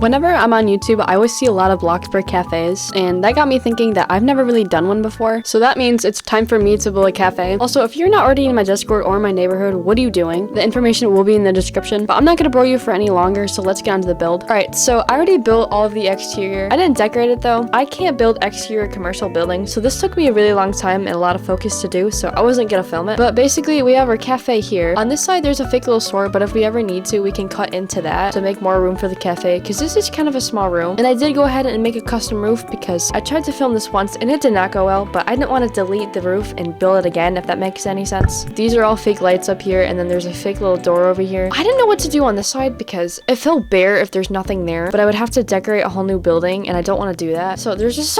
Whenever I'm on YouTube, I always see a lot of Bloxburg cafes, and that got me thinking that I've never really done one before. So that means it's time for me to build a cafe. Also, if you're not already in my Discord or my neighborhood, what are you doing? The information will be in the description, but I'm not gonna bore you for any longer, so let's get on to the build. Alright, so I already built all of the exterior. I didn't decorate it though. I can't build exterior commercial buildings, so this took me a really long time and a lot of focus to do, so I wasn't gonna film it. But basically, we have our cafe here. On this side, there's a fake little store, but if we ever need to, we can cut into that to make more room for the cafe, because this is kind of a small room. And I did go ahead and make a custom roof because I tried to film this once and it did not go well, but I didn't want to delete the roof and build it again, if that makes any sense. These are all fake lights up here, and then there's a fake little door over here. I didn't know what to do on this side because it felt bare if there's nothing there, but I would have to decorate a whole new building and I don't want to do that. So there's just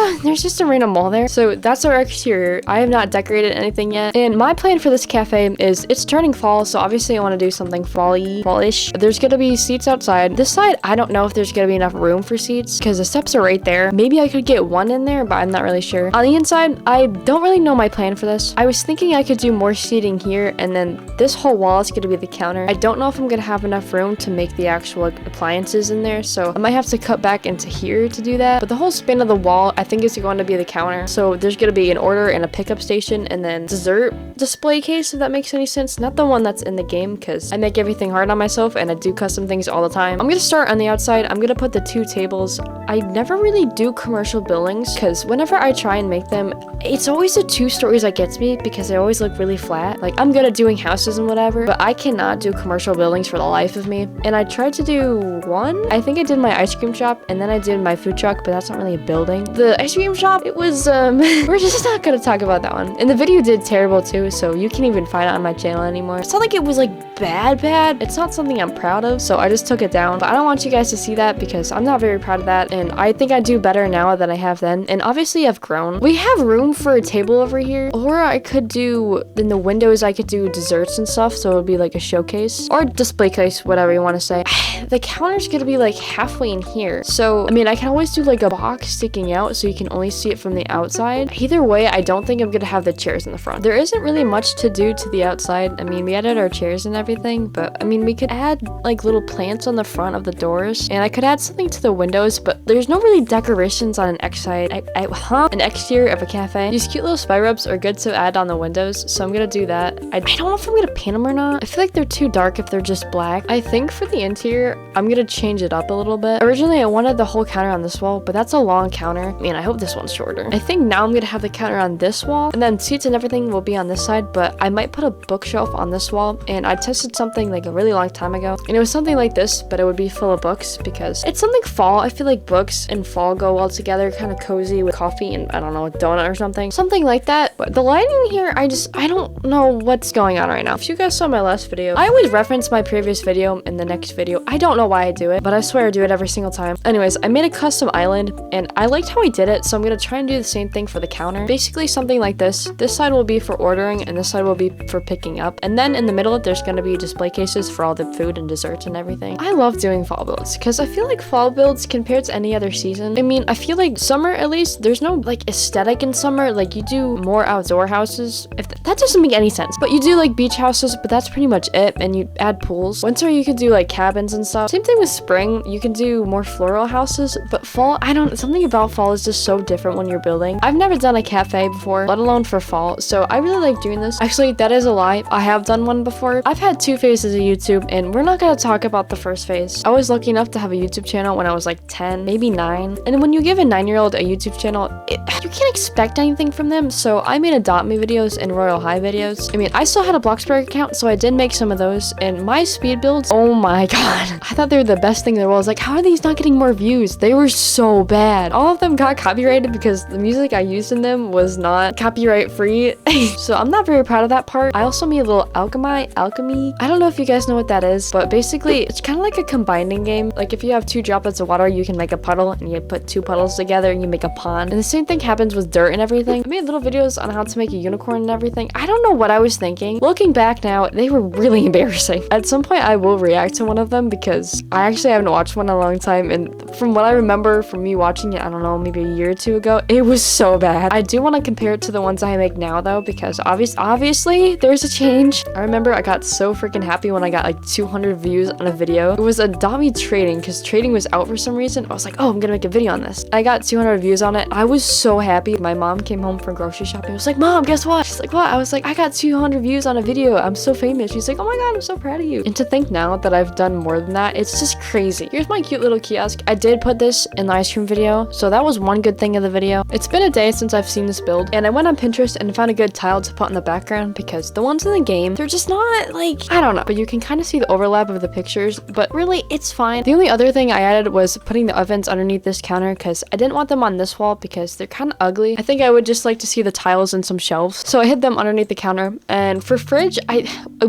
a random wall there. So that's our exterior. I have not decorated anything yet. And my plan for this cafe is it's turning fall, so obviously I want to do something fall-ish. There's gonna be seats outside. This side, I don't know if there's gonna be enough room for seats because the steps are right there. Maybe I could get one in there, but I'm not really sure. On the inside, I don't really know my plan for this. I was thinking I could do more seating here, and then this whole wall is going to be the counter. I don't know if I'm going to have enough room to make the actual appliances in there, so I might have to cut back into here to do that. But the whole span of the wall, I think, is going to be the counter. So there's going to be an order and a pickup station, and then dessert display case, if that makes any sense. Not the one that's in the game, because I make everything hard on myself and I do custom things all the time. I'm going to start on the outside. I'm going to put the 2 tables. I never really do commercial buildings because whenever I try and make them, it's always the 2 stories that gets me because they always look really flat. Like, I'm good at doing houses and whatever, but I cannot do commercial buildings for the life of me. And I tried to do one. I think I did my ice cream shop and then I did my food truck, but that's not really a building. The ice cream shop, it was, we're just not gonna talk about that one. And the video did terrible too, so you can't even find it on my channel anymore. It's not like it was like bad. It's not something I'm proud of, so I just took it down. But I don't want you guys to see that because I'm not very proud of that, and I think I do better now than I have then. And obviously I've grown. We have room for a table over here, or I could do, in the windows, I could do desserts and stuff, so it would be like a showcase or display case, whatever you want to say. The counter's gonna be like halfway in here, so I mean, I can always do like a box sticking out so you can only see it from the outside. Either way, I don't think I'm gonna have the chairs in the front. There isn't really much to do to the outside. I mean, we added our chairs and everything, but I mean, we could add like little plants on the front of the doors, and I could add something to the windows, but there's no really decorations on an an exterior of a cafe. These cute little spy rubs are good to add on the windows, so I'm gonna do that. I don't know if I'm gonna paint them or not. I feel like they're too dark if they're just black. I think for the interior, I'm gonna change it up a little bit. Originally, I wanted the whole counter on this wall, but that's a long counter. Man, I hope this one's shorter. I think now I'm gonna have the counter on this wall, and then seats and everything will be on this side, but I might put a bookshelf on this wall. And I tested something like a really long time ago, and it was something like this, but it would be full of books because it's something fall. I feel like books and fall go well together, kind of cozy with coffee and I don't know, a donut or something like that. But the lighting here, I don't know what's going on right now. If you guys saw my last video, I always reference my previous video in the next video. I don't know why I do it, but I swear I do it every single time. Anyways, I made a custom island and I liked how I did it, so I'm gonna try and do the same thing for the counter. Basically something like this. This side will be for ordering and this side will be for picking up, and then in the middle there's gonna be display cases for all the food and desserts and everything. I love doing fall builds because I feel like fall builds compared to any other season, I mean, I feel like summer, at least, there's no like aesthetic in summer. Like, you do more outdoor houses, if that doesn't make any sense, but you do like beach houses, but that's pretty much it, and you add pools. Winter, you could do like cabins and stuff. Same thing with spring, you can do more floral houses, but fall, something about fall is just so different when you're building. I've never done a cafe before, let alone for fall, so I really like doing this. Actually, that is a lie. I have done one before. I've had 2 phases of YouTube, and we're not gonna talk about the first phase. I was lucky enough to have a YouTube channel when I was like 10, maybe 9, and when you give a 9-year-old a YouTube channel, you can't expect anything from them, so I made Adopt Me videos and Royal High videos. I mean, I still had a Bloxburg account, so I did make some of those, and my speed builds, oh my god, I thought they were the best thing in the world. I was like, how are these not getting more views? They were so bad. All of them got copyrighted because the music I used in them was not copyright free, so I'm not very proud of that part. I also made a little alchemy. I don't know if you guys know what that is, but basically, it's kind of like a combining game. Like, if you have 2 droplets of water, you can make a puddle, and you put 2 puddles together and you make a pond. And the same thing happens with dirt and everything. I made little videos on how to make a unicorn and everything. I don't know what I was thinking. Looking back now, they were really embarrassing. At some point, I will react to one of them because I actually haven't watched one in a long time, and from what I remember from me watching it, I don't know, maybe a year or 2 ago, it was so bad. I do want to compare it to the ones I make now though, because obviously there's a change. I remember I got so freaking happy when I got like 200 views on a video. It was Adopt Me trading, because trading was out for some reason, I was like, oh, I'm gonna make a video on this. I got 200 views on it. I was so happy. My mom came home from grocery shopping. I was like, Mom, guess what? She's like, what? I was like, I got 200 views on a video. I'm so famous. She's like, oh my God, I'm so proud of you. And to think now that I've done more than that, it's just crazy. Here's my cute little kiosk. I did put this in the ice cream video, so that was one good thing of the video. It's been a day since I've seen this build, and I went on Pinterest and found a good tile to put in the background because the ones in the game, they're just not like, I don't know, but you can kind of see the overlap of the pictures, but really it's fine. The only other thing I added was putting the ovens underneath this counter because I didn't want them on this wall because they're kind of ugly. I think I would just like to see the tiles and some shelves, so I hid them underneath the counter. And for fridge,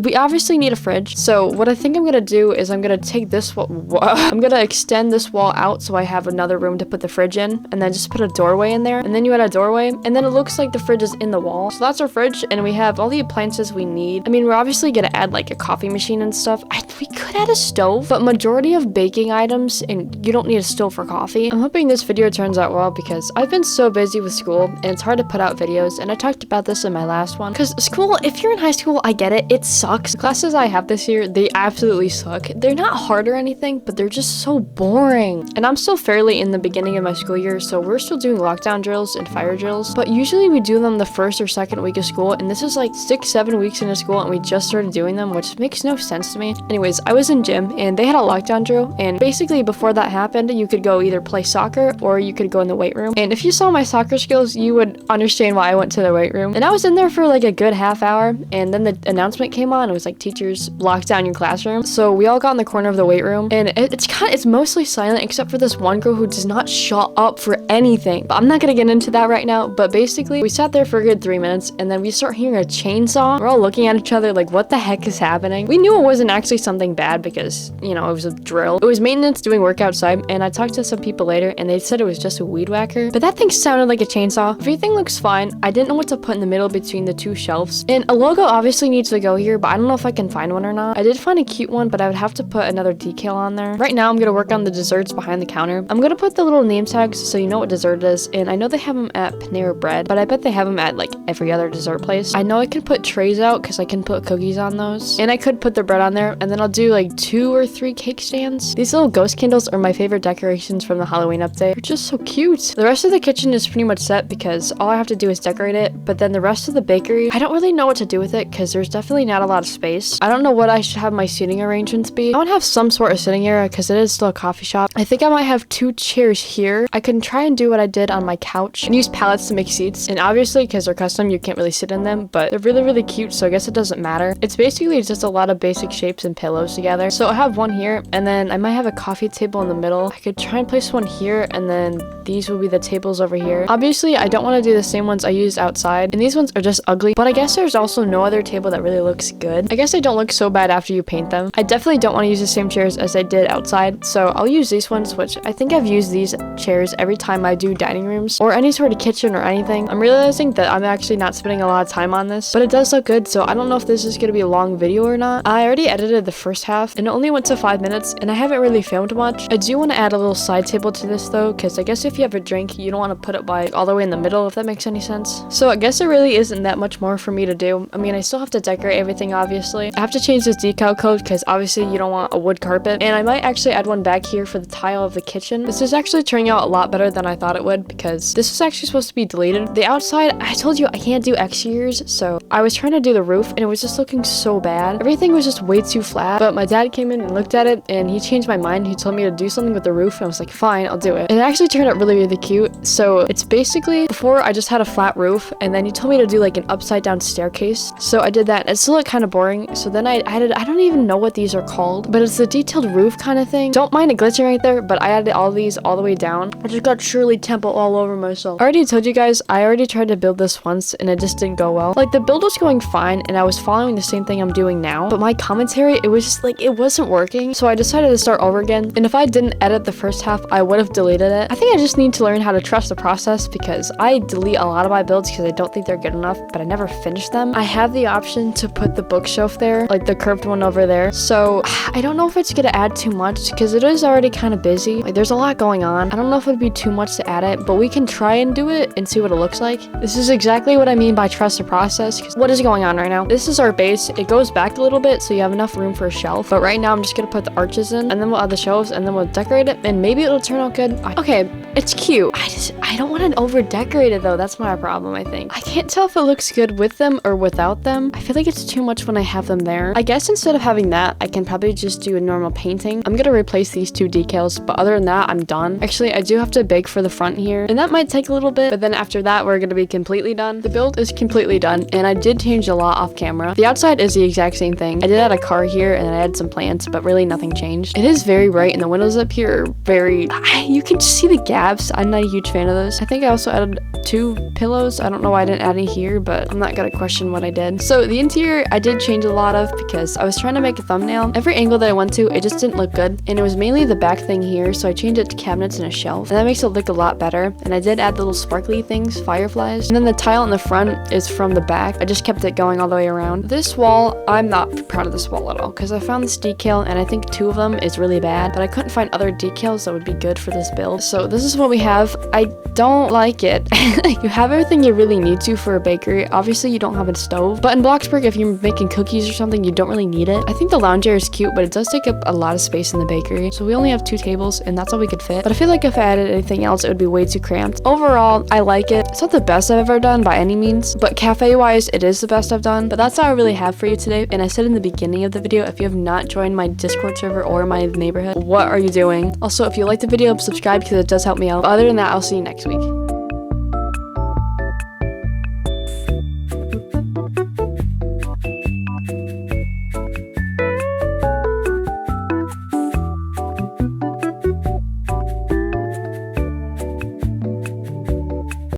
we obviously need a fridge, so what I think I'm gonna do is I'm gonna take this I'm gonna extend this wall out so I have another room to put the fridge in, and then just put a doorway in there, and then you add a doorway, and then it looks like the fridge is in the wall. So that's our fridge, and we have all the appliances we need. I mean, we're obviously gonna add like a coffee machine and stuff. We could add a stove, but majority of baking items, and you don't need a stove for coffee. I'm hoping this video turns out well because I've been so busy with school and it's hard to put out videos, and I talked about this in my last one. Because school, if you're in high school, I get it, it sucks. The classes I have this year, they absolutely suck. They're not hard or anything, but they're just so boring. And I'm still fairly in the beginning of my school year, so we're still doing lockdown drills and fire drills, but usually we do them the first or second week of school, and this is like 6-7 weeks into school and we just started doing them, which makes no sense to me. Anyways, I was in gym and they had a lockdown drill, and basically before that happened, you could go either play soccer or you could go in the weight room. And if you saw my soccer skills, you would understand why I went to the weight room. And I was in there for like a good half hour, and then the announcement came on. It was like, teachers, lock down your classroom. So we all got in the corner of the weight room, and it's mostly silent except for this one girl who does not shut up for anything. But I'm not gonna get into that right now. But basically, we sat there for a good 3 minutes, and then we start hearing a chainsaw. We're all looking at each other like, what the heck is happening? We knew it wasn't actually something bad because, you know, it was a drill. It was maintenance doing work outside, and I talked to some people later, and they said it was just a weed whacker. But that thing sounded like a chainsaw. Everything looks fine. I didn't know what to put in the middle between the two shelves. And a logo obviously needs to go here, but I don't know if I can find one or not. I did find a cute one, but I would have to put another decal on there. Right now, I'm gonna work on the desserts behind the counter. I'm gonna put the little name tags so you know what dessert it is, and I know they have them at Panera Bread, but I bet they have them at like every other dessert place. I know I can put trays out because I can put cookies on those, and I could put the bread on there, and then I'll do like 2 or 3 cake stands. These little ghost candles are my favorite decorations from the Halloween update. They're just so cute. The rest of the kitchen is pretty much set because all I have to do is decorate it, but then the rest of the bakery, I don't really know what to do with it because there's definitely not a lot of space. I don't know what I should have my seating arrangements be. I want to have some sort of sitting area because it is still a coffee shop. I think I might have 2 chairs here. I can try and do what I did on my couch and use pallets to make seats, and obviously because they're custom you can't really sit in them, but they're really cute, so I guess it doesn't matter. It's basically just a lot of basic shapes and pillows together. So I have one here, and then I might have a coffee table in the middle. I could try and place one here, and then these will be the tables over here. Obviously I don't want to do the same ones I used outside, and these ones are just ugly, but I guess there's also no other table that really looks good. I guess they don't look so bad after you paint them. I definitely don't want to use the same chairs as I did outside, so I'll use these ones, which I think I've used these chairs every time I do dining rooms or any sort of kitchen or anything. I'm realizing that I'm actually not spending a lot of time on this, but it does look good, so I don't know if this is going to be a long video or not. I already edited the first half and it only went to 5 minutes, and I haven't really filmed much. I do want to add a little side table to this though, because I guess if you have a drink, you don't want to put it like all the way in the middle, if that makes any sense. So I guess there really isn't that much more for me to do. I mean, I still have to decorate everything, obviously. I have to change this decal code because obviously you don't want a wood carpet, and I might actually add one back here for the tile of the kitchen. This is actually turning out a lot better than I thought it would because this was actually supposed to be deleted. The outside, I told you I can't do exteriors, so I was trying to do the roof and it was just looking so bad. Everything was just way too flat, but my dad came in and looked at it and he changed my mind. He told me to do something with the roof, and I was like, fine, I'll do it. And it actually turned out really cute. So it's basically, before I just had a flat roof, and then he told me to do like an upside down staircase. So I did that. It still looked kind of boring. So then I added, I don't even know what these are called, but it's the detailed roof kind of thing. Don't mind it glitching right there, but I added all these all the way down. I just got Shirley Temple all over myself. I already told you guys, I already tried to build this once and it just didn't go well. Like the build was going fine and I was following the same thing I'm doing now, but my commentary, it was just like, it wasn't working. So I decided to start over again. And if I didn't edit the first half, I would have deleted it. I think I just need to learn how to trust the process because I delete a lot of my builds because I don't think they're good enough, but I never finish them. I have the option to put the bookshelf there, like the curved one over there. So I don't know if it's gonna add too much because it is already kind of busy. Like there's a lot going on. I don't know if it'd be too much to add it, but we can try and do it and see what it looks like. This is exactly what I mean by trust the process. Because what is going on right now? This is our base. It goes back a little bit so you have enough room for a shelf, but right now I'm just gonna put the arches in and then we'll add the shelf shelves and then we'll decorate it and maybe it'll turn out good. Okay, it's cute. I don't want to over decorate it though. That's my problem, I think. I can't tell if it looks good with them or without them. I feel like it's too much when I have them there. I guess instead of having that, I can probably just do a normal painting. I'm gonna replace these two decals, but other than that, I'm done. Actually, I do have to bake for the front here, and that might take a little bit, but then after that, we're gonna be completely done. The build is completely done, and I did change a lot off camera. The outside is the exact same thing. I did add a car here, and I added some plants, but really nothing changed. It is very bright, and the windows up here are very... You can just see the gaps. I'm not a huge fan of those. I think I also added 2 pillows. I don't know why I didn't add any here, but I'm not gonna question what I did. So the interior, I did change a lot of because I was trying to make a thumbnail. Every angle that I went to, it just didn't look good, and it was mainly the back thing here, so I changed it to cabinets and a shelf, and that makes it look a lot better. And I did add the little sparkly things, fireflies, and then the tile in the front is from the back. I just kept it going all the way around. This wall, I'm not proud of this wall at all because I found this decal and I think 2 of them is really bad, but I couldn't find other decals that would be good for this build. So this is what we have. I don't like it. You have everything you really need to for a bakery. Obviously you don't have a stove, but in Bloxburg, if you're making cookies or something, you don't really need it. I think the lounge area is cute, but it does take up a lot of space in the bakery. So we only have 2 tables and that's all we could fit. But I feel like if I added anything else, it would be way too cramped. Overall, I like it. It's not the best I've ever done by any means, but cafe wise, it is the best I've done. But that's all I really have for you today. And I said in the beginning of the video, if you have not joined my Discord server or my neighborhood, what are you doing? Also, if you like the video, subscribe because it does help me out. But other than that, I'll see you next week.